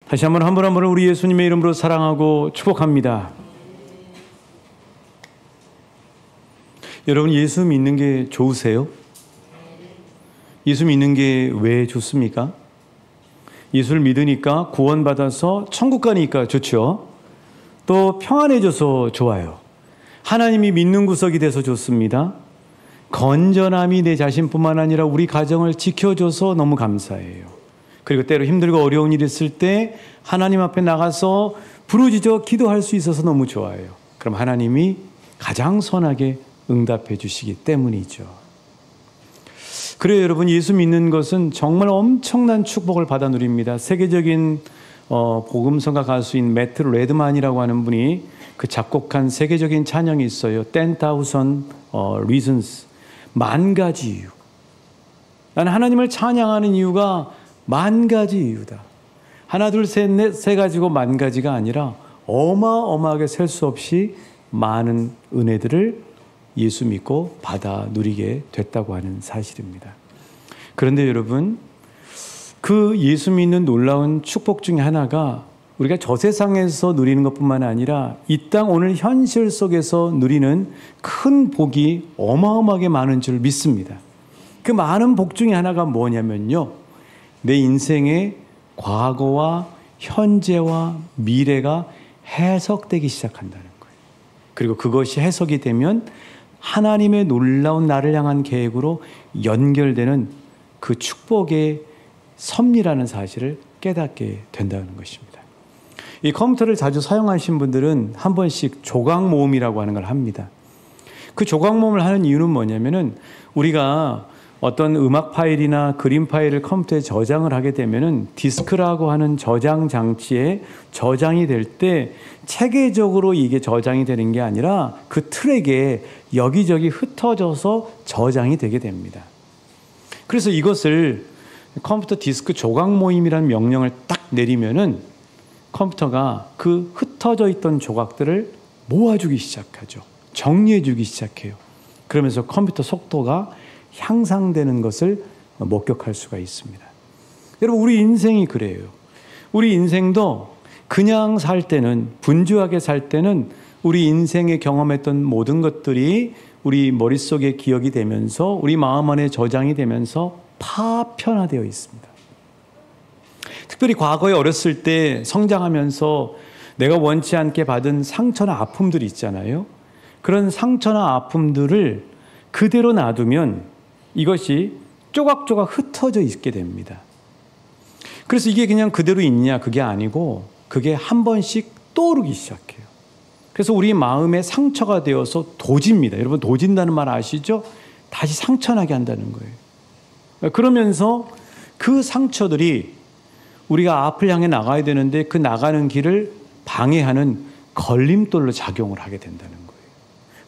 다시 한번 한 분을 우리 예수님의 이름으로 사랑하고 축복합니다. 여러분, 예수 믿는 게 좋으세요? 예수 믿는 게 왜 좋습니까? 예수를 믿으니까 구원받아서 천국 가니까 좋죠. 또 평안해져서 좋아요. 하나님이 믿는 구석이 돼서 좋습니다. 건전함이 내 자신뿐만 아니라 우리 가정을 지켜줘서 너무 감사해요. 그리고 때로 힘들고 어려운 일이 있을 때 하나님 앞에 나가서 부르짖어 기도할 수 있어서 너무 좋아요. 그럼 하나님이 가장 선하게 응답해 주시기 때문이죠. 그래요, 여러분, 예수 믿는 것은 정말 엄청난 축복을 받아 누립니다. 세계적인 복음성가 가수인 매트 레드만이라고 하는 분이 그 작곡한 세계적인 찬양이 있어요. 10,000 reasons. 10,000가지 이유. 나는 하나님을 찬양하는 이유가 10,000가지 이유다. 하나, 둘, 셋, 넷, 세 가지고 10,000가지가 아니라 어마어마하게 셀 수 없이 많은 은혜들을 예수 믿고 받아 누리게 됐다고 하는 사실입니다. 그런데 여러분, 그 예수 믿는 놀라운 축복 중에 하나가 우리가 저 세상에서 누리는 것뿐만 아니라 이 땅 오늘 현실 속에서 누리는 큰 복이 어마어마하게 많은 줄 믿습니다. 그 많은 복 중에 하나가 뭐냐면요, 내 인생의 과거와 현재와 미래가 해석되기 시작한다는 거예요. 그리고 그것이 해석이 되면 하나님의 놀라운 나를 향한 계획으로 연결되는 그 축복의 섭리라는 사실을 깨닫게 된다는 것입니다. 이 컴퓨터를 자주 사용하신 분들은 한 번씩 조각 모음이라고 하는 걸 합니다. 그 조각 모음을 하는 이유는 뭐냐면은 우리가 어떤 음악 파일이나 그림 파일을 컴퓨터에 저장을 하게 되면은 디스크라고 하는 저장 장치에 저장이 될 때 체계적으로 이게 저장이 되는 게 아니라 그 트랙에 여기저기 흩어져서 저장이 되게 됩니다. 그래서 이것을 컴퓨터 디스크 조각 모임이라는 명령을 딱 내리면은 컴퓨터가 그 흩어져 있던 조각들을 모아주기 시작하죠. 정리해주기 시작해요. 그러면서 컴퓨터 속도가 향상되는 것을 목격할 수가 있습니다. 여러분, 우리 인생이 그래요. 우리 인생도 그냥 살 때는, 분주하게 살 때는 우리 인생에 경험했던 모든 것들이 우리 머릿속에 기억이 되면서 우리 마음 안에 저장이 되면서 파편화되어 있습니다. 특별히 과거에 어렸을 때 성장하면서 내가 원치 않게 받은 상처나 아픔들이 있잖아요. 그런 상처나 아픔들을 그대로 놔두면 이것이 조각조각 흩어져 있게 됩니다. 그래서 이게 그냥 그대로 있냐, 그게 아니고 그게 한 번씩 떠오르기 시작해요. 그래서 우리 마음에 상처가 되어서 도집니다. 여러분, 도진다는 말 아시죠? 다시 상처나게 한다는 거예요. 그러면서 그 상처들이 우리가 앞을 향해 나가야 되는데 그 나가는 길을 방해하는 걸림돌로 작용을 하게 된다는 거예요.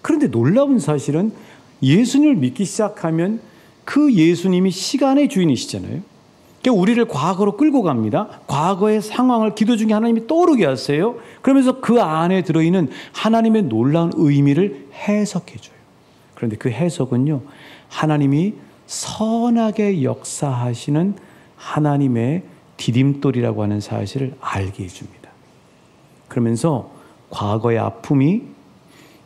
그런데 놀라운 사실은 예수님을 믿기 시작하면 그 예수님이 시간의 주인이시잖아요. 그러니까 우리를 과거로 끌고 갑니다. 과거의 상황을 기도 중에 하나님이 떠오르게 하세요. 그러면서 그 안에 들어있는 하나님의 놀라운 의미를 해석해 줘요. 그런데 그 해석은요, 하나님이 선하게 역사하시는 하나님의 디딤돌이라고 하는 사실을 알게 해줍니다. 그러면서 과거의 아픔이,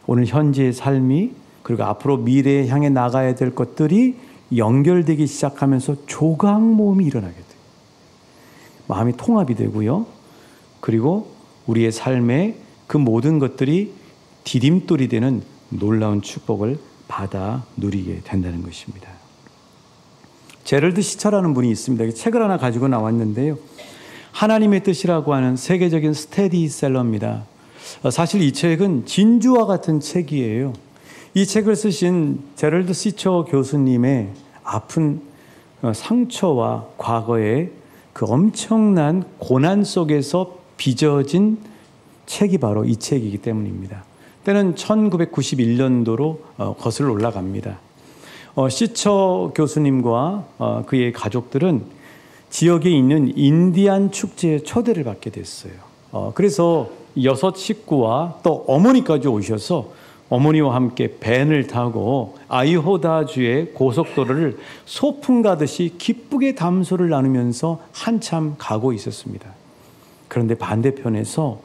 오늘 현재의 삶이, 그리고 앞으로 미래에 향해 나가야 될 것들이 연결되기 시작하면서 조각 모음이 일어나게 돼요. 마음이 통합이 되고요. 그리고 우리의 삶에 그 모든 것들이 디딤돌이 되는 놀라운 축복을 받아 누리게 된다는 것입니다. 제럴드 시처라는 분이 있습니다. 책을 하나 가지고 나왔는데요. 하나님의 뜻이라고 하는 세계적인 스테디셀러입니다. 사실 이 책은 진주와 같은 책이에요. 이 책을 쓰신 제럴드 시처 교수님의 아픈 상처와 과거의 그 엄청난 고난 속에서 빚어진 책이 바로 이 책이기 때문입니다. 때는 1991년도로 거슬러 올라갑니다. 시처 교수님과 그의 가족들은 지역에 있는 인디안 축제에 초대를 받게 됐어요. 그래서 6 식구와 또 어머니까지 오셔서 어머니와 함께 밴을 타고 아이호다주의 고속도로를 소풍 가듯이 기쁘게 담소를 나누면서 한참 가고 있었습니다. 그런데 반대편에서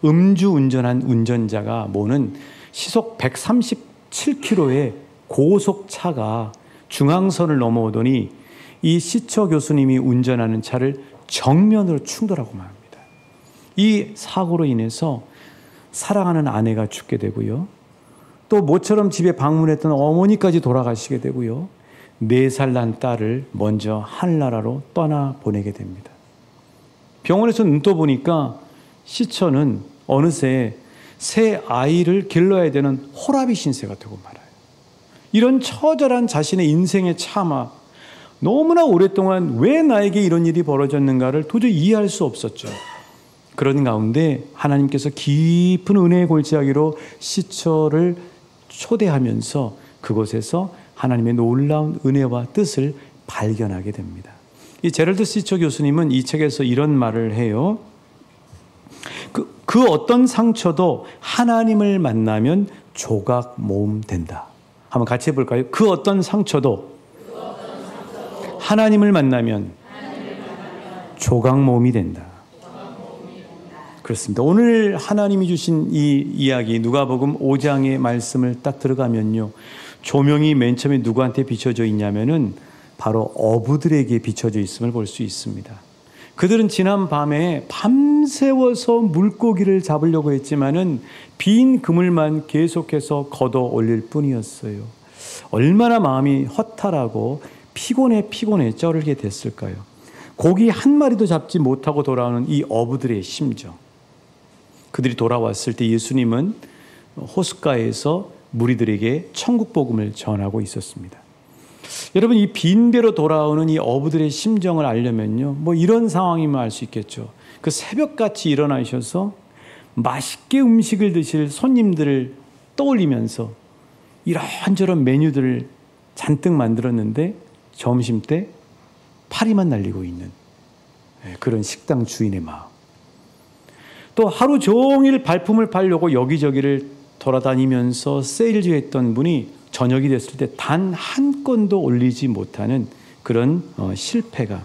음주 운전한 운전자가 모는 시속 137km의 고속차가 중앙선을 넘어오더니 이 시처 교수님이 운전하는 차를 정면으로 충돌하고 말합니다. 이 사고로 인해서 사랑하는 아내가 죽게 되고요. 또 모처럼 집에 방문했던 어머니까지 돌아가시게 되고요. 4살 난 딸을 먼저 하늘나라로 떠나보내게 됩니다. 병원에서 눈 떠보니까 시처는 어느새 새 아이를 길러야 되는 호라비 신세가 되고 말아요. 이런 처절한 자신의 인생의 참아, 너무나 오랫동안 왜 나에게 이런 일이 벌어졌는가를 도저히 이해할 수 없었죠. 그런 가운데 하나님께서 깊은 은혜의 골짜기로 시처를 초대하면서 그곳에서 하나님의 놀라운 은혜와 뜻을 발견하게 됩니다. 이 제럴드 시처 교수님은 이 책에서 이런 말을 해요. 그 어떤 상처도 하나님을 만나면 조각 모음 된다. 한번 같이 해볼까요? 그 어떤 상처도 하나님을 만나면 조각 모음이 된다. 그렇습니다. 오늘 하나님이 주신 이 이야기 누가복음 5장의 말씀을 딱 들어가면요. 조명이 맨 처음에 누구한테 비춰져 있냐면은 바로 어부들에게 비춰져 있음을 볼 수 있습니다. 그들은 지난 밤에 밤새워서 물고기를 잡으려고 했지만은 빈 그물만 계속해서 걷어 올릴 뿐이었어요. 얼마나 마음이 허탈하고 피곤해 쩔게 됐을까요? 고기 한 마리도 잡지 못하고 돌아오는 이 어부들의 심정. 그들이 돌아왔을 때 예수님은 호숫가에서 무리들에게 천국 복음을 전하고 있었습니다. 여러분, 이 빈배로 돌아오는 이 어부들의 심정을 알려면요, 뭐 이런 상황이면 알 수 있겠죠. 그 새벽같이 일어나셔서 맛있게 음식을 드실 손님들을 떠올리면서 이런저런 메뉴들을 잔뜩 만들었는데 점심 때 파리만 날리고 있는 그런 식당 주인의 마음. 또 하루 종일 발품을 팔려고 여기저기를 돌아다니면서 세일즈했던 분이 저녁이 됐을 때 단 한 건도 올리지 못하는 그런 실패감.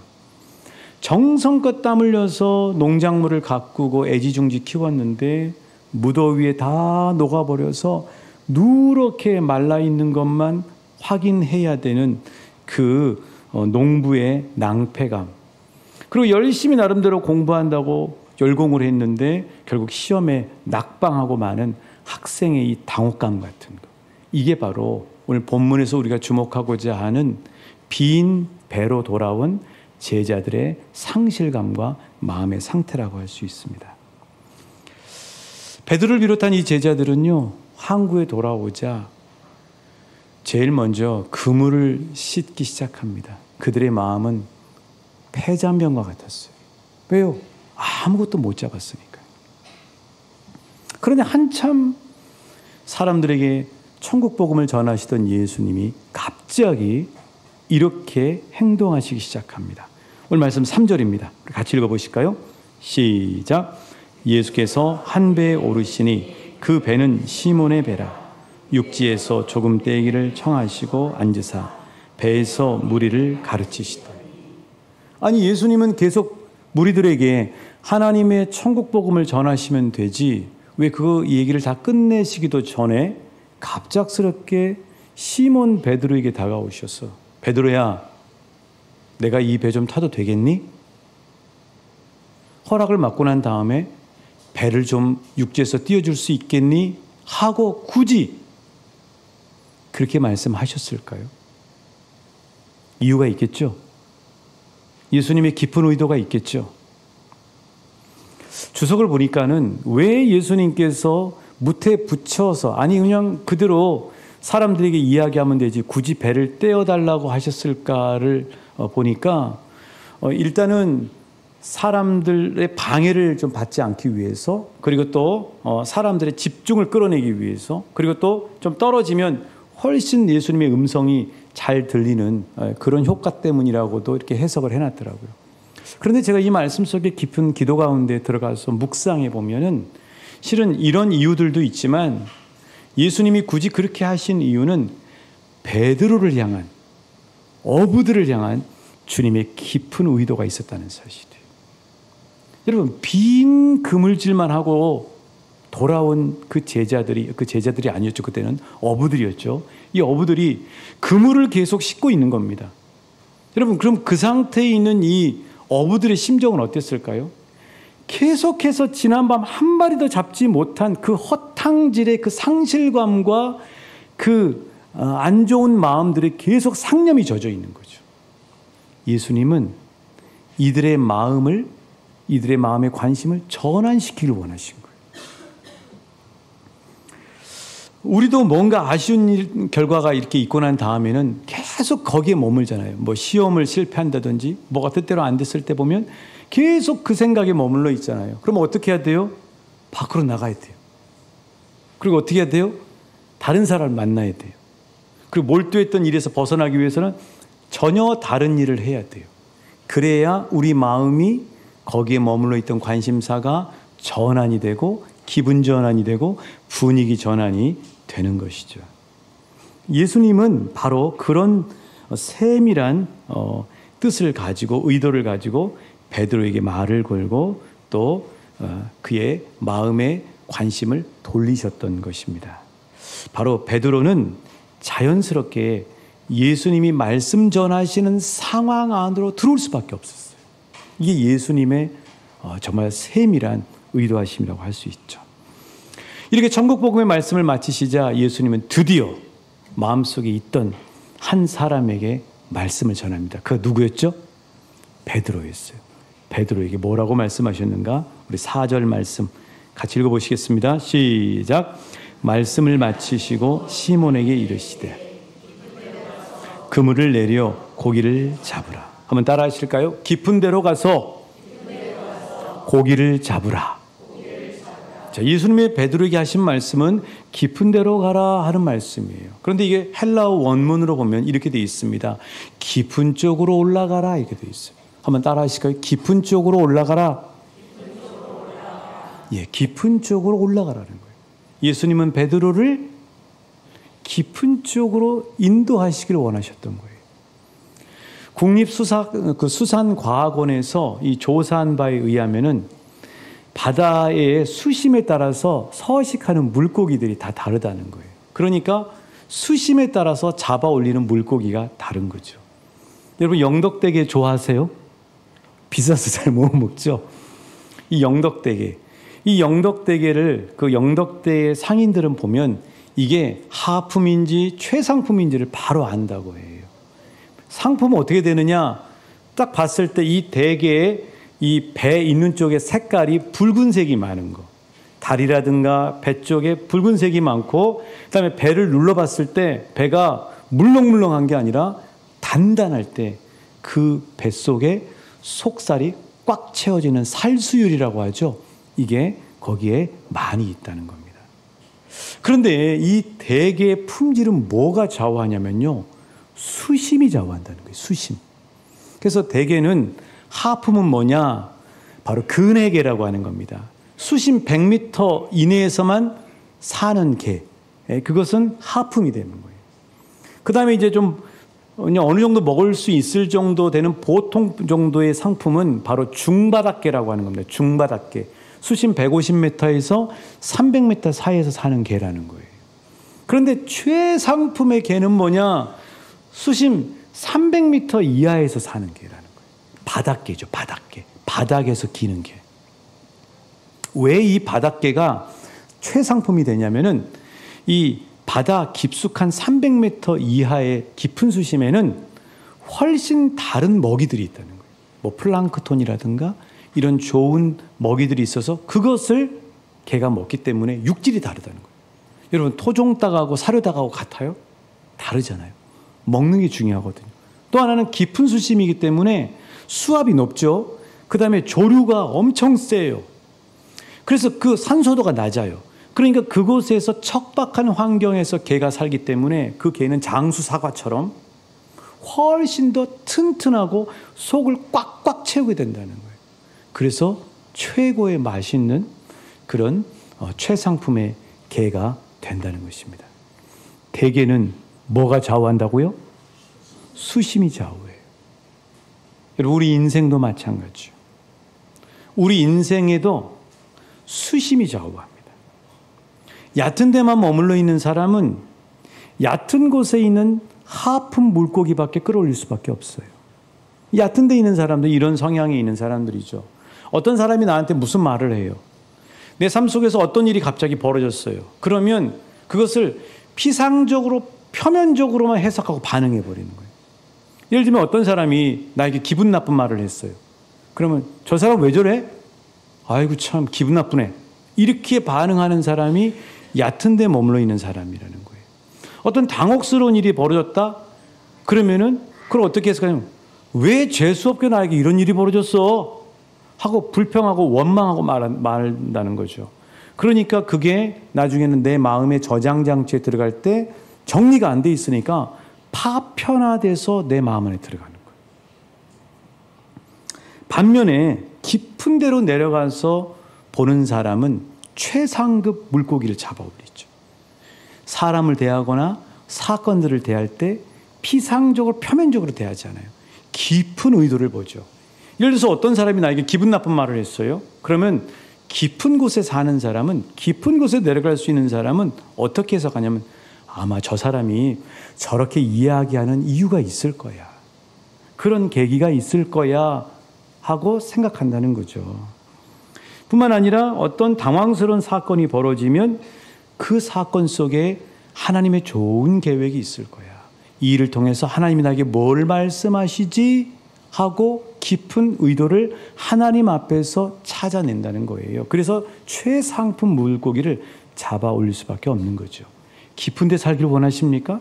정성껏 땀 흘려서 농작물을 가꾸고 애지중지 키웠는데 무더위에 다 녹아버려서 누렇게 말라있는 것만 확인해야 되는 그 농부의 낭패감. 그리고 열심히 나름대로 공부한다고 열공을 했는데 결국 시험에 낙방하고 마는 학생의 이 당혹감 같은 거. 이게 바로 오늘 본문에서 우리가 주목하고자 하는 빈 배로 돌아온 제자들의 상실감과 마음의 상태라고 할 수 있습니다. 베드로를 비롯한 이 제자들은요, 항구에 돌아오자 제일 먼저 그물을 씻기 시작합니다. 그들의 마음은 폐잔병과 같았어요. 왜요? 아무것도 못 잡았으니까요. 그런데 한참 사람들에게 천국 복음을 전하시던 예수님이 갑자기 이렇게 행동하시기 시작합니다. 오늘 말씀 3절입니다. 같이 읽어보실까요? 시작. 예수께서 한 배에 오르시니 그 배는 시몬의 배라. 육지에서 조금 떼기를 청하시고 앉으사 배에서 무리를 가르치시더니. 아니, 예수님은 계속 무리들에게 하나님의 천국 복음을 전하시면 되지 왜 그 얘기를 다 끝내시기도 전에 갑작스럽게 시몬 베드로에게 다가오셨어. 베드로야, 내가 이 배 좀 타도 되겠니? 허락을 받고 난 다음에 배를 좀 육지에서 띄워줄 수 있겠니? 하고 굳이 그렇게 말씀하셨을까요? 이유가 있겠죠. 예수님의 깊은 의도가 있겠죠. 주석을 보니까는 왜 예수님께서 무태 붙여서, 아니 그냥 그대로 사람들에게 이야기하면 되지 굳이 배를 떼어달라고 하셨을까를 보니까 일단은 사람들의 방해를 좀 받지 않기 위해서, 그리고 또 사람들의 집중을 끌어내기 위해서, 그리고 또 좀 떨어지면 훨씬 예수님의 음성이 잘 들리는 그런 효과 때문이라고도 이렇게 해석을 해놨더라고요. 그런데 제가 이 말씀 속에 깊은 기도 가운데 들어가서 묵상해 보면은 실은 이런 이유들도 있지만 예수님이 굳이 그렇게 하신 이유는 베드로를 향한, 어부들을 향한 주님의 깊은 의도가 있었다는 사실이에요. 여러분, 빈 그물질만 하고 돌아온 그 제자들이 아니었죠. 그때는 어부들이었죠. 이 어부들이 그물을 계속 싣고 있는 겁니다. 여러분, 그럼 그 상태에 있는 이 어부들의 심정은 어땠을까요? 계속해서 지난밤 한 마리도 잡지 못한 그 허탕질의 그 상실감과 그 안 좋은 마음들이 계속 상념이 젖어 있는 거죠. 예수님은 이들의 마음의 관심을 전환시키길 원하신 거예요. 우리도 뭔가 아쉬운 결과가 이렇게 있고 난 다음에는 계속 거기에 머물잖아요. 뭐 시험을 실패한다든지 뭐가 뜻대로 안 됐을 때 보면 계속 그 생각에 머물러 있잖아요. 그럼 어떻게 해야 돼요? 밖으로 나가야 돼요. 그리고 어떻게 해야 돼요? 다른 사람을 만나야 돼요. 그리고 몰두했던 일에서 벗어나기 위해서는 전혀 다른 일을 해야 돼요. 그래야 우리 마음이 거기에 머물러 있던 관심사가 전환이 되고 기분 전환이 되고 분위기 전환이 되는 것이죠. 예수님은 바로 그런 세밀한 뜻을 가지고 의도를 가지고 베드로에게 말을 걸고 또 그의 마음의 관심을 돌리셨던 것입니다. 바로 베드로는 자연스럽게 예수님이 말씀 전하시는 상황 안으로 들어올 수밖에 없었어요. 이게 예수님의 정말 세밀한 의도하심이라고 할 수 있죠. 이렇게 천국복음의 말씀을 마치시자 예수님은 드디어 마음속에 있던 한 사람에게 말씀을 전합니다. 그가 누구였죠? 베드로였어요. 베드로에게 뭐라고 말씀하셨는가? 우리 4절 말씀 같이 읽어보시겠습니다. 시작. 말씀을 마치시고 시몬에게 이르시되 그물을 내려 고기를 잡으라. 한번 따라 하실까요? 깊은 데로 가서 고기를 잡으라. 자, 예수님의 베드로에게 하신 말씀은 깊은 데로 가라 하는 말씀이에요. 그런데 이게 헬라어 원문으로 보면 이렇게 되어 있습니다. 깊은 쪽으로 올라가라 이렇게 되어 있어요. 한번 따라 하실까요? 깊은 쪽으로 올라가라. 예, 깊은 쪽으로 올라가라는 거예요. 예수님은 베드로를 깊은 쪽으로 인도하시기를 원하셨던 거예요. 국립수산과학원에서 이 조사한 바에 의하면은 바다의 수심에 따라서 서식하는 물고기들이 다 다르다는 거예요. 그러니까 수심에 따라서 잡아 올리는 물고기가 다른 거죠. 여러분, 영덕대게 좋아하세요? 비싸서 잘 못 먹죠? 이 영덕대게를 그 영덕대의 상인들은 보면 이게 하품인지 최상품인지를 바로 안다고 해요. 상품은 어떻게 되느냐? 딱 봤을 때 이 대게의 이 배 있는 쪽에 색깔이 붉은색이 많은 거. 다리라든가 배 쪽에 붉은색이 많고, 그다음에 배를 눌러봤을 때 배가 물렁물렁한 게 아니라 단단할 때 그 뱃속에 속살이 꽉 채워지는 살수율이라고 하죠. 이게 거기에 많이 있다는 겁니다. 그런데 이 대게의 품질은 뭐가 좌우하냐면요, 수심이 좌우한다는 거예요. 수심. 그래서 대게는 하품은 뭐냐? 바로 근해게라고 하는 겁니다. 수심 100m 이내에서만 사는 게, 그것은 하품이 되는 거예요. 그 다음에 이제 좀 어느 정도 먹을 수 있을 정도 되는 보통 정도의 상품은 바로 중바닥게라고 하는 겁니다. 중바닥게. 수심 150m에서 300m 사이에서 사는 게라는 거예요. 그런데 최상품의 게는 뭐냐? 수심 300m 이하에서 사는 게라는 거예요. 바닥게죠, 바닥게. 바닥에서 기는 게. 왜 이 바닥게가 최상품이 되냐면은 이 바다 깊숙한 300m 이하의 깊은 수심에는 훨씬 다른 먹이들이 있다는 거예요. 뭐 플랑크톤이라든가 이런 좋은 먹이들이 있어서 그것을 개가 먹기 때문에 육질이 다르다는 거예요. 여러분, 토종닭하고 사료닭하고 같아요? 다르잖아요. 먹는 게 중요하거든요. 또 하나는 깊은 수심이기 때문에 수압이 높죠. 그 다음에 조류가 엄청 세요. 그래서 그 산소도가 낮아요. 그러니까 그곳에서 척박한 환경에서 개가 살기 때문에 그 개는 장수 사과처럼 훨씬 더 튼튼하고 속을 꽉꽉 채우게 된다는 거예요. 그래서 최고의 맛있는 그런 최상품의 게가 된다는 것입니다. 대게는 뭐가 좌우한다고요? 수심이 좌우해요. 여러분, 우리 인생도 마찬가지죠. 우리 인생에도 수심이 좌우합니다. 얕은 데만 머물러 있는 사람은 얕은 곳에 있는 하품 물고기밖에 끌어올릴 수밖에 없어요. 얕은 데 있는 사람들, 이런 성향이 있는 사람들이죠. 어떤 사람이 나한테 무슨 말을 해요. 내 삶 속에서 어떤 일이 갑자기 벌어졌어요. 그러면 그것을 피상적으로 표면적으로만 해석하고 반응해 버리는 거예요. 예를 들면 어떤 사람이 나에게 기분 나쁜 말을 했어요. 그러면 저 사람 왜 저래? 아이고 참 기분 나쁘네. 이렇게 반응하는 사람이 얕은 데 머물러 있는 사람이라는 거예요. 어떤 당혹스러운 일이 벌어졌다? 그러면은 그걸 어떻게 해석하냐면 왜 재수없게 나에게 이런 일이 벌어졌어? 하고 불평하고 원망하고 말한다는 거죠. 그러니까 그게 나중에는 내 마음의 저장장치에 들어갈 때 정리가 안 돼 있으니까 파편화돼서 내 마음 안에 들어가는 거예요. 반면에 깊은 데로 내려가서 보는 사람은 최상급 물고기를 잡아 올리죠. 사람을 대하거나 사건들을 대할 때 피상적으로 표면적으로 대하지 않아요. 깊은 의도를 보죠. 예를 들어서 어떤 사람이 나에게 기분 나쁜 말을 했어요. 그러면 깊은 곳에 사는 사람은, 깊은 곳에 내려갈 수 있는 사람은 어떻게 해석하냐면 아마 저 사람이 저렇게 이야기하는 이유가 있을 거야. 그런 계기가 있을 거야 하고 생각한다는 거죠. 뿐만 아니라 어떤 당황스러운 사건이 벌어지면 그 사건 속에 하나님의 좋은 계획이 있을 거야. 이 일을 통해서 하나님이 나에게 뭘 말씀하시지 하고 깊은 의도를 하나님 앞에서 찾아낸다는 거예요. 그래서 최상품 물고기를 잡아 올릴 수밖에 없는 거죠. 깊은 데 살기를 원하십니까?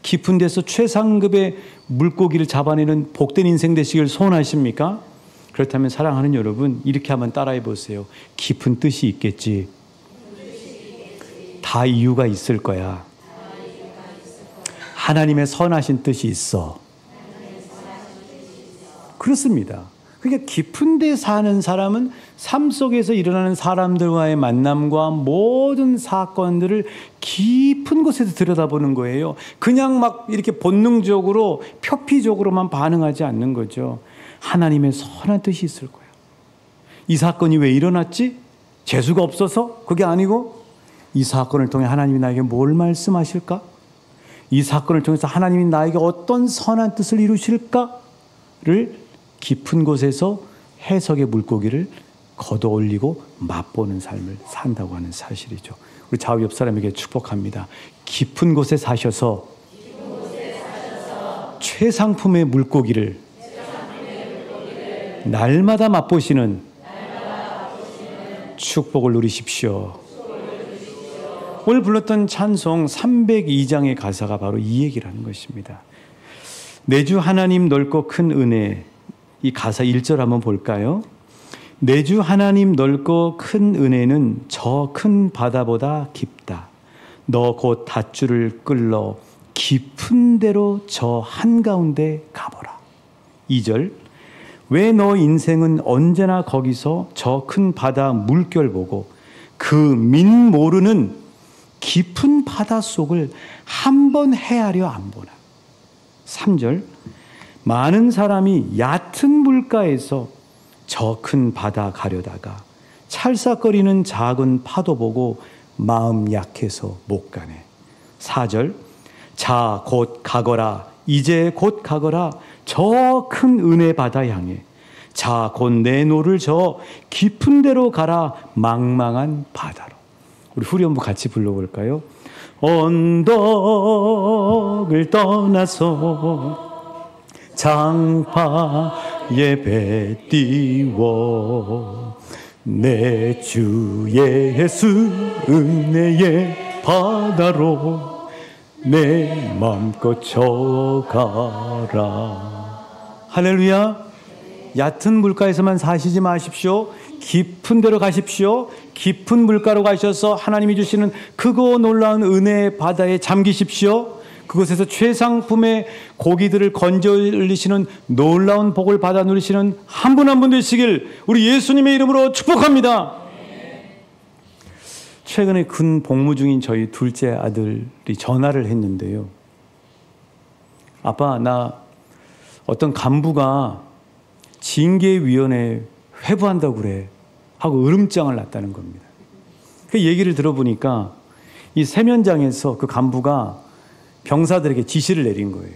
깊은 데서 최상급의 물고기를 잡아내는 복된 인생 되시길 소원하십니까? 그렇다면 사랑하는 여러분, 이렇게 한번 따라해 보세요. 깊은 뜻이 있겠지. 다 이유가 있을 거야. 하나님의 선하신 뜻이 있어. 그렇습니다. 그러니까 깊은 데 사는 사람은 삶 속에서 일어나는 사람들과의 만남과 모든 사건들을 깊은 곳에서 들여다보는 거예요. 그냥 막 이렇게 본능적으로 표피적으로만 반응하지 않는 거죠. 하나님의 선한 뜻이 있을 거예요. 이 사건이 왜 일어났지? 재수가 없어서? 그게 아니고 이 사건을 통해 하나님이 나에게 뭘 말씀하실까? 이 사건을 통해서 하나님이 나에게 어떤 선한 뜻을 이루실까를 깊은 곳에서 해석의 물고기를 걷어 올리고 맛보는 삶을 산다고 하는 사실이죠. 우리 좌우 옆 사람에게 축복합니다. 깊은 곳에 사셔서 최상품의 물고기를 날마다 맛보시는 축복을 누리십시오. 오늘 불렀던 찬송 302장의 가사가 바로 이 얘기를 하는 것입니다. 내 주 하나님 넓고 큰 은혜, 이 가사 1절 한번 볼까요? 내 주 하나님 넓고 큰 은혜는 저 큰 바다보다 깊다. 너 곧 닷줄을 끌러 깊은 데로 저 한가운데 가보라. 2절 왜 너 인생은 언제나 거기서 저 큰 바다 물결 보고 그 민 모르는 깊은 바다 속을 한번 헤아려 안 보나. 3절 많은 사람이 얕은 물가에서 저 큰 바다 가려다가 찰싹거리는 작은 파도 보고 마음 약해서 못 가네. 4절 자 곧 가거라 이제 곧 가거라 저 큰 은혜 바다 향해 자 곧 내 노를 저 깊은 데로 가라 망망한 바다로. 우리 후렴부 같이 불러볼까요? 언덕을 떠나서 장파에 배 띄워 내 주 예수 은혜의 바다로 내 맘껏 져가라. 할렐루야. 얕은 물가에서만 사시지 마십시오. 깊은 데로 가십시오. 깊은 물가로 가셔서 하나님이 주시는 크고 놀라운 은혜의 바다에 잠기십시오. 그곳에서 최상품의 고기들을 건져 올리시는 놀라운 복을 받아 누리시는 한 분 한 분 되시길 우리 예수님의 이름으로 축복합니다. 최근에 근 복무 중인 저희 둘째 아들이 전화를 했는데요. 아빠, 나 어떤 간부가 징계위원회 회부한다고 그래 하고 으름장을 놨다는 겁니다. 그 얘기를 들어보니까 이 세면장에서 그 간부가 병사들에게 지시를 내린 거예요.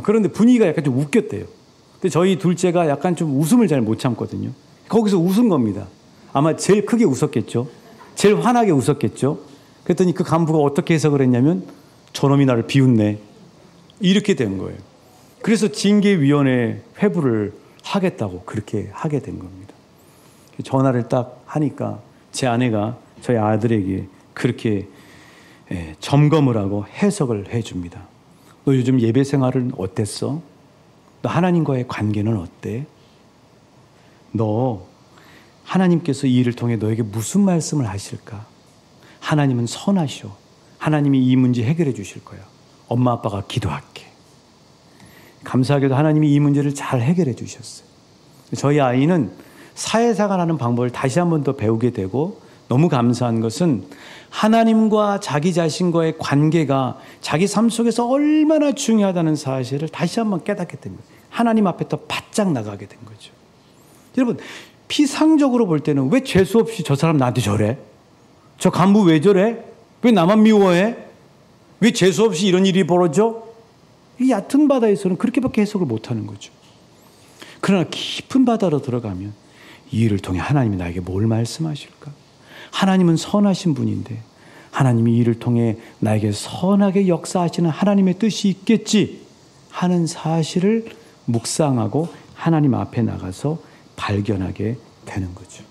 그런데 분위기가 약간 좀 웃겼대요. 근데 저희 둘째가 약간 좀 웃음을 잘 못 참거든요. 거기서 웃은 겁니다. 아마 제일 크게 웃었겠죠. 제일 환하게 웃었겠죠. 그랬더니 그 간부가 어떻게 해석을 했냐면 저놈이 나를 비웃네. 이렇게 된 거예요. 그래서 징계위원회 회부를 하겠다고 그렇게 하게 된 겁니다. 전화를 딱 하니까 제 아내가 저희 아들에게 그렇게 점검을 하고 해석을 해줍니다. 너 요즘 예배 생활은 어땠어? 너 하나님과의 관계는 어때? 너 하나님께서 이 일을 통해 너에게 무슨 말씀을 하실까? 하나님은 선하셔. 하나님이 이 문제 해결해 주실 거야. 엄마 아빠가 기도할게. 감사하게도 하나님이 이 문제를 잘 해결해 주셨어요. 저희 아이는 사회생활하는 방법을 다시 한 번 더 배우게 되고 너무 감사한 것은 하나님과 자기 자신과의 관계가 자기 삶 속에서 얼마나 중요하다는 사실을 다시 한번 깨닫게 됩니다. 하나님 앞에 더 바짝 나가게 된 거죠. 여러분, 피상적으로 볼 때는 왜 재수 없이 저 사람 나한테 저래? 저 간부 왜 저래? 왜 나만 미워해? 왜 재수 없이 이런 일이 벌어져? 이 얕은 바다에서는 그렇게밖에 해석을 못하는 거죠. 그러나 깊은 바다로 들어가면 이 일을 통해 하나님이 나에게 뭘 말씀하실까? 하나님은 선하신 분인데 하나님이 이 일을 통해 나에게 선하게 역사하시는 하나님의 뜻이 있겠지 하는 사실을 묵상하고 하나님 앞에 나가서 발견하게 되는 거죠.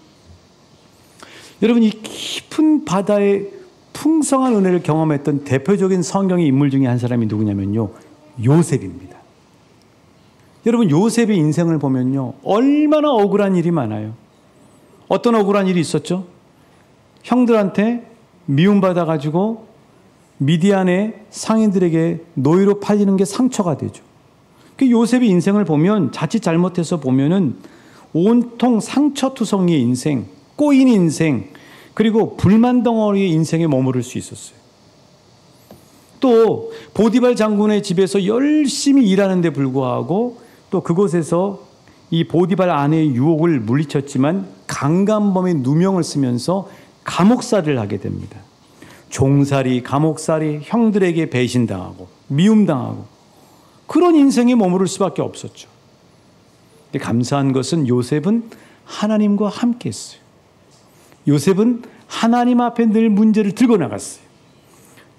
여러분, 이 깊은 바다의 풍성한 은혜를 경험했던 대표적인 성경의 인물 중에 한 사람이 누구냐면요, 요셉입니다. 여러분, 요셉의 인생을 보면요, 얼마나 억울한 일이 많아요. 어떤 억울한 일이 있었죠? 형들한테 미움받아가지고 미디안의 상인들에게 노예로 팔리는 게 상처가 되죠. 그 요셉의 인생을 보면 자칫 잘못해서 보면은 온통 상처투성이의 인생, 꼬인 인생, 그리고 불만 덩어리의 인생에 머무를 수 있었어요. 또 보디발 장군의 집에서 열심히 일하는 데 불구하고 또 그곳에서 이 보디발 아내의 유혹을 물리쳤지만 강간범의 누명을 쓰면서 감옥살이를 하게 됩니다. 종살이, 감옥살이, 형들에게 배신당하고 미움당하고 그런 인생에 머무를 수밖에 없었죠. 근데 감사한 것은 요셉은 하나님과 함께 했어요. 요셉은 하나님 앞에 늘 문제를 들고 나갔어요.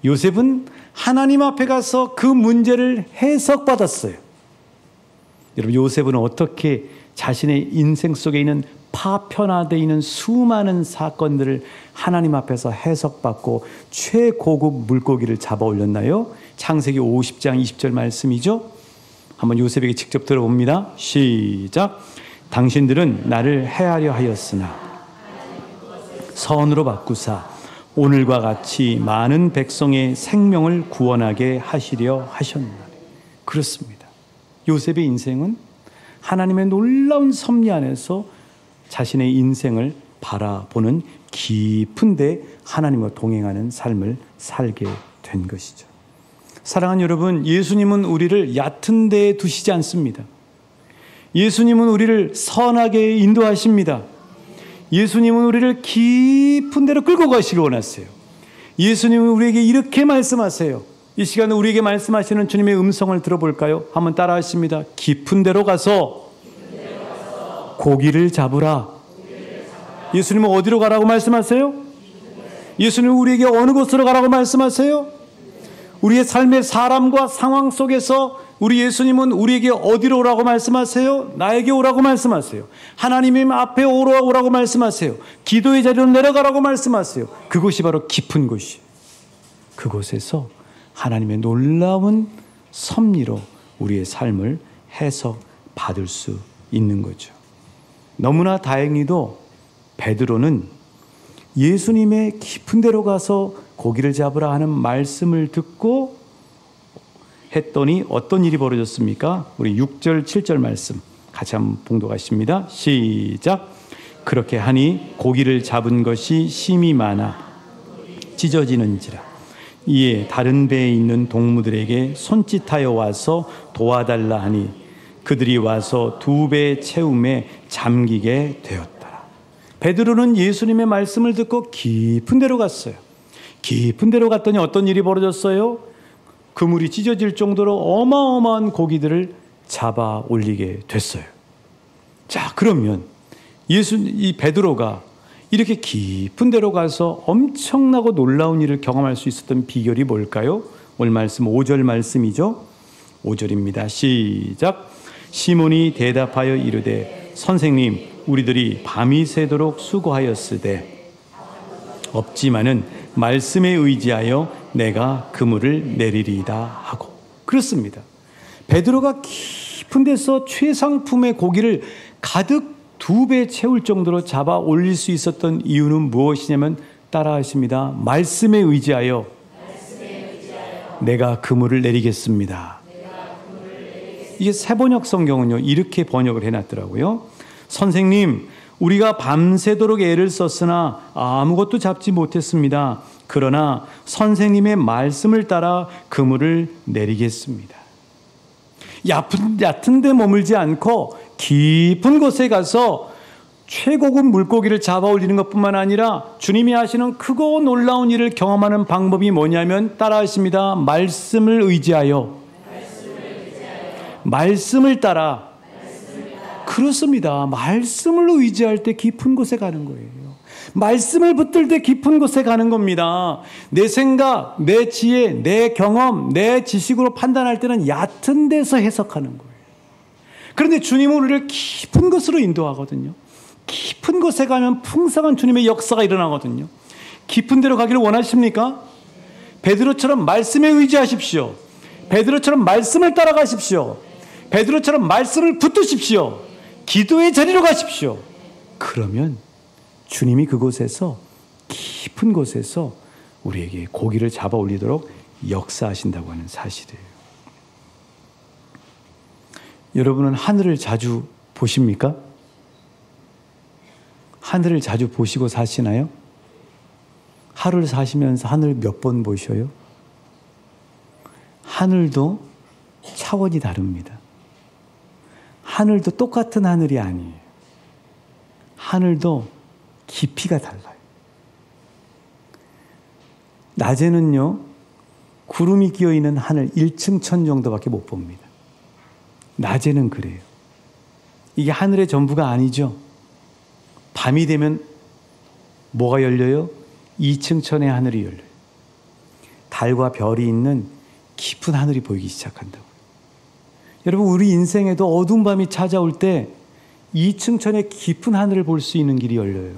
요셉은 하나님 앞에 가서 그 문제를 해석받았어요. 여러분, 요셉은 어떻게 자신의 인생 속에 있는 파편화되어 있는 수많은 사건들을 하나님 앞에서 해석받고 최고급 물고기를 잡아 올렸나요? 창세기 50장 20절 말씀이죠. 한번 요셉에게 직접 들어봅니다. 시작. 당신들은 나를 해하려 하였으나 선으로 바꾸사 오늘과 같이 많은 백성의 생명을 구원하게 하시려 하셨나니. 그렇습니다. 요셉의 인생은 하나님의 놀라운 섭리 안에서 자신의 인생을 바라보는 깊은데 하나님과 동행하는 삶을 살게 된 것이죠. 사랑하는 여러분, 예수님은 우리를 얕은 데에 두시지 않습니다. 예수님은 우리를 선하게 인도하십니다. 예수님은 우리를 깊은 데로 끌고 가시길 원하세요. 예수님은 우리에게 이렇게 말씀하세요. 이 시간에 우리에게 말씀하시는 주님의 음성을 들어볼까요? 한번 따라하십니다. 깊은 데로 가서 고기를 잡으라. 예수님은 어디로 가라고 말씀하세요? 예수님은 우리에게 어느 곳으로 가라고 말씀하세요? 우리의 삶의 사람과 상황 속에서 우리 예수님은 우리에게 어디로 오라고 말씀하세요? 나에게 오라고 말씀하세요. 하나님 앞에 오라고 말씀하세요. 기도의 자리로 내려가라고 말씀하세요. 그곳이 바로 깊은 곳이에요. 그곳에서 하나님의 놀라운 섭리로 우리의 삶을 해석받을 수 있는 거죠. 너무나 다행히도 베드로는 예수님의 깊은 데로 가서 고기를 잡으라 하는 말씀을 듣고 했더니 어떤 일이 벌어졌습니까? 우리 6절 7절 말씀 같이 한번 봉독하십니다. 시작. 그렇게 하니 고기를 잡은 것이 심이 많아 찢어지는지라. 이에 다른 배에 있는 동무들에게 손짓하여 와서 도와달라 하니 그들이 와서 2배 채움에 잠기게 되었더라. 베드로는 예수님의 말씀을 듣고 깊은 데로 갔어요. 깊은 데로 갔더니 어떤 일이 벌어졌어요? 그물이 찢어질 정도로 어마어마한 고기들을 잡아 올리게 됐어요. 자, 그러면 이 베드로가 이렇게 깊은 데로 가서 엄청나고 놀라운 일을 경험할 수 있었던 비결이 뭘까요? 오늘 말씀 5절 말씀이죠. 5절입니다. 시작. 시몬이 대답하여 이르되 선생님 우리들이 밤이 새도록 수고하였으되 없지만은 말씀에 의지하여 내가 그물을 내리리이다 하고. 그렇습니다. 베드로가 깊은 데서 최상품의 고기를 가득 2배 채울 정도로 잡아 올릴 수 있었던 이유는 무엇이냐면 따라하십니다. 말씀에 의지하여 내가 그물을 내리겠습니다. 이게 새번역 성경은요 이렇게 번역을 해놨더라고요. 선생님 우리가 밤새도록 애를 썼으나 아무것도 잡지 못했습니다. 그러나 선생님의 말씀을 따라 그물을 내리겠습니다. 얕은 데 머물지 않고 깊은 곳에 가서 최고급 물고기를 잡아 올리는 것뿐만 아니라 주님이 하시는 크고 놀라운 일을 경험하는 방법이 뭐냐면 따라하십니다. 말씀을 의지하여 말씀을 따라. 그렇습니다. 말씀을 의지할 때 깊은 곳에 가는 거예요. 말씀을 붙들 때 깊은 곳에 가는 겁니다. 내 생각, 내 지혜, 내 경험, 내 지식으로 판단할 때는 얕은 데서 해석하는 거예요. 그런데 주님은 우리를 깊은 곳으로 인도하거든요. 깊은 곳에 가면 풍성한 주님의 역사가 일어나거든요. 깊은 데로 가기를 원하십니까? 베드로처럼 말씀에 의지하십시오. 베드로처럼 말씀을 따라가십시오. 베드로처럼 말씀을 붙드십시오. 기도의 자리로 가십시오. 그러면 주님이 그곳에서 깊은 곳에서 우리에게 고기를 잡아 올리도록 역사하신다고 하는 사실이에요. 여러분은 하늘을 자주 보십니까? 하늘을 자주 보시고 사시나요? 하루를 사시면서 하늘 몇 번 보셔요? 하늘도 차원이 다릅니다. 하늘도 똑같은 하늘이 아니에요. 하늘도 깊이가 달라요. 낮에는요, 구름이 끼어있는 하늘 1층 천 정도밖에 못 봅니다. 낮에는 그래요. 이게 하늘의 전부가 아니죠. 밤이 되면 뭐가 열려요? 2층 천의 하늘이 열려요. 달과 별이 있는 깊은 하늘이 보이기 시작한다고. 여러분, 우리 인생에도 어두운 밤이 찾아올 때 2층 천의 깊은 하늘을 볼 수 있는 길이 열려요.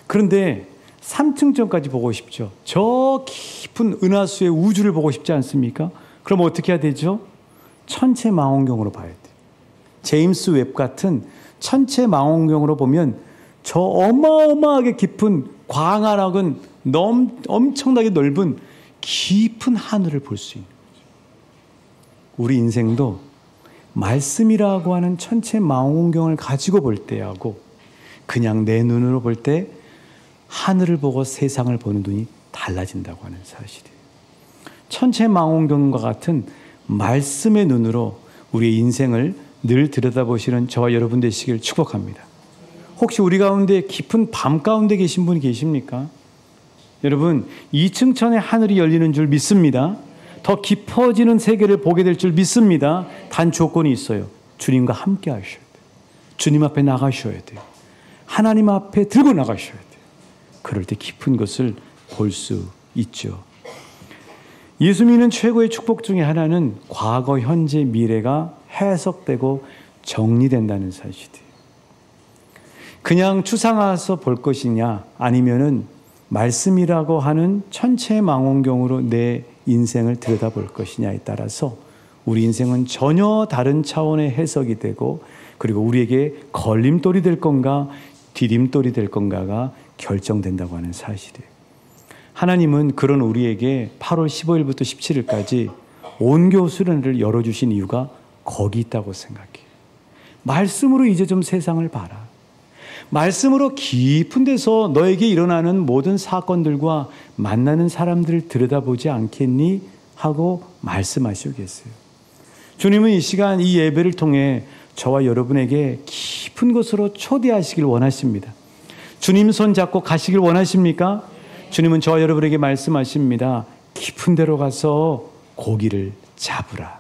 그런데 3층 천까지 보고 싶죠. 저 깊은 은하수의 우주를 보고 싶지 않습니까? 그럼 어떻게 해야 되죠? 천체 망원경으로 봐야 돼요. 제임스 웹 같은 천체 망원경으로 보면 저 어마어마하게 깊은 광활하고 엄청나게 넓은 깊은 하늘을 볼 수 있는 거죠. 우리 인생도 말씀이라고 하는 천체 망원경을 가지고 볼 때하고 그냥 내 눈으로 볼 때 하늘을 보고 세상을 보는 눈이 달라진다고 하는 사실이에요. 천체 망원경과 같은 말씀의 눈으로 우리의 인생을 늘 들여다보시는 저와 여러분 되시길 축복합니다. 혹시 우리 가운데 깊은 밤 가운데 계신 분이 계십니까? 여러분, 2층 천의 하늘이 열리는 줄 믿습니다. 더 깊어지는 세계를 보게 될 줄 믿습니다. 단 조건이 있어요. 주님과 함께 하셔야 돼요. 주님 앞에 나가셔야 돼요. 하나님 앞에 들고 나가셔야 돼요. 그럴 때 깊은 것을 볼 수 있죠. 예수 믿는 최고의 축복 중에 하나는 과거, 현재, 미래가 해석되고 정리된다는 사실이에요. 그냥 추상화해서 볼 것이냐 아니면은 말씀이라고 하는 천체 망원경으로 내 인생을 들여다볼 것이냐에 따라서 우리 인생은 전혀 다른 차원의 해석이 되고 그리고 우리에게 걸림돌이 될 건가 디딤돌이 될 건가가 결정된다고 하는 사실이에요. 하나님은 그런 우리에게 8월 15일부터 17일까지 온교 수련회를 열어주신 이유가 거기 있다고 생각해요. 말씀으로 이제 좀 세상을 봐라. 말씀으로 깊은 데서 너에게 일어나는 모든 사건들과 만나는 사람들을 들여다보지 않겠니? 하고 말씀하시고 계세요. 주님은 이 시간 이 예배를 통해 저와 여러분에게 깊은 곳으로 초대하시길 원하십니다. 주님 손 잡고 가시길 원하십니까? 주님은 저와 여러분에게 말씀하십니다. 깊은 데로 가서 고기를 잡으라.